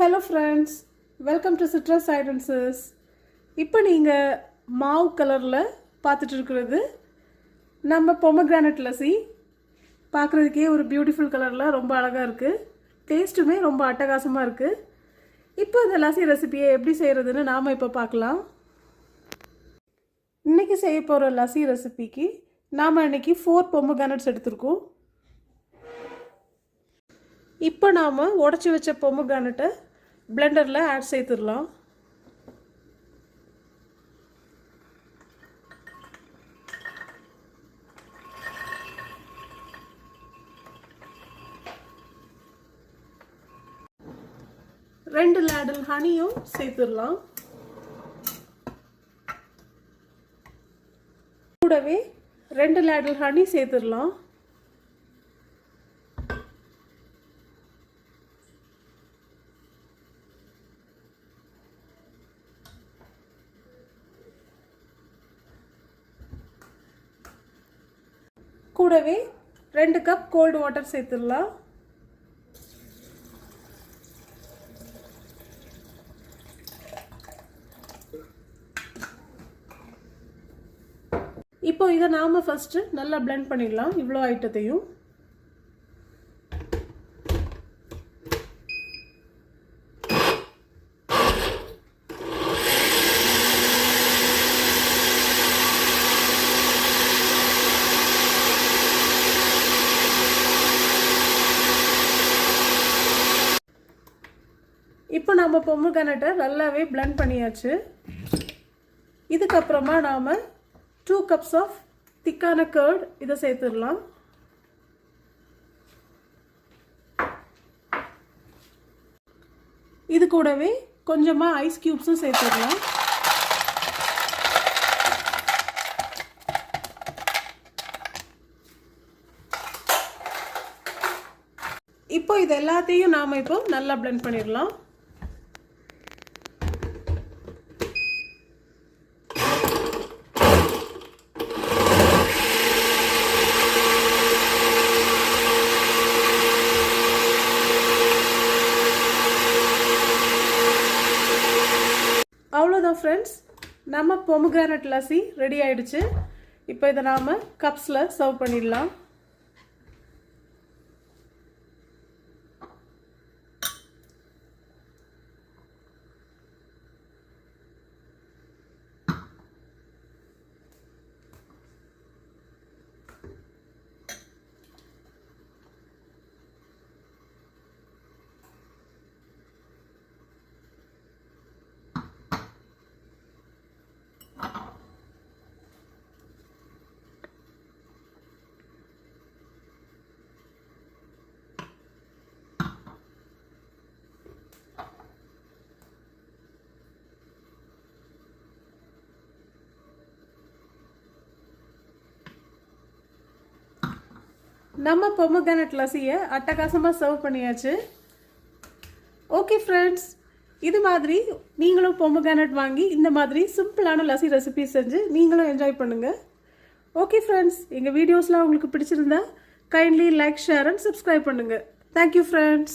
Hello friends, welcome to Citrus Silences. இப்போ நீங்க மாவு கலர்ல பார்த்துட்டு இருக்கிறது நம்ம pomegranate lassi. பார்க்கிறதுக்கே ஒரு பியூட்டிஃபுல் கலர்ல ரொம்ப அழகா இருக்கு. டேஸ்ட்டுமே ரொம்ப அட்டகாசமா இருக்கு. இப்போ இந்த lassi ரெசிபியை எப்படி செய்யறதுன்னு நாம இப்போ பார்க்கலாம். இன்னைக்கு செய்ய போற lassi ரெசிபிக்கு நாம இன்னைக்கு 4 pomegranates எடுத்துர்க்கோம். இப்போ நாம உடைச்சு வச்ச pomegranate பிளெண்டர்ல ஆட் செய்துறலாம். ரெண்டு லேடல் ஹனியும் சேர்த்துடலாம். கூடவே ரெண்டு லேடல் ஹனி சேர்த்துடலாம். கூடவே 2 கப் கோல்ட் வாட்டர் சேர்த்துடலாம். இப்போ இதை நாம ஃபர்ஸ்ட் நல்லா blend பண்ணிடலாம். இவ்வளோ ஐட்டத்தையும் இப்போ நாம pomegranate நல்லாவே blend பண்ணியாச்சு. இதுக்கு அப்புறமா நாம 2 cups of திக்கான curd இத சேர்த்துடலாம். இது கூடவே கொஞ்சமா ஐஸ் கியூப்ஸும் சேர்த்துடலாம். இப்போ இது எல்லாத்தையும் நாம இப்போ நல்லா blend பண்ணிடலாம். அவ்வளோதான் ஃப்ரெண்ட்ஸ், நம்ம pomegranate lassi ரெடி ஆயிடுச்சு. இப்போ இதை நாம கப்ஸ்ல சர்வ் பண்ணிடலாம். நம்ம pomegranate lassi-ய அட்டகாசமா சர்வ் பண்ணியாச்சு. ஓகே ஃப்ரெண்ட்ஸ், இது மாதிரி நீங்களும் pomegranate வாங்கி இந்த மாதிரி சிம்பிளான lassi ரெசிபி செஞ்சு நீங்களும் என்ஜாய் பண்ணுங்க. ஓகே ஃப்ரெண்ட்ஸ், எங்க வீடியோஸ்லாம் உங்களுக்கு பிடிச்சிருந்தா kindly like, share and subscribe பண்ணுங்க. Thank you friends.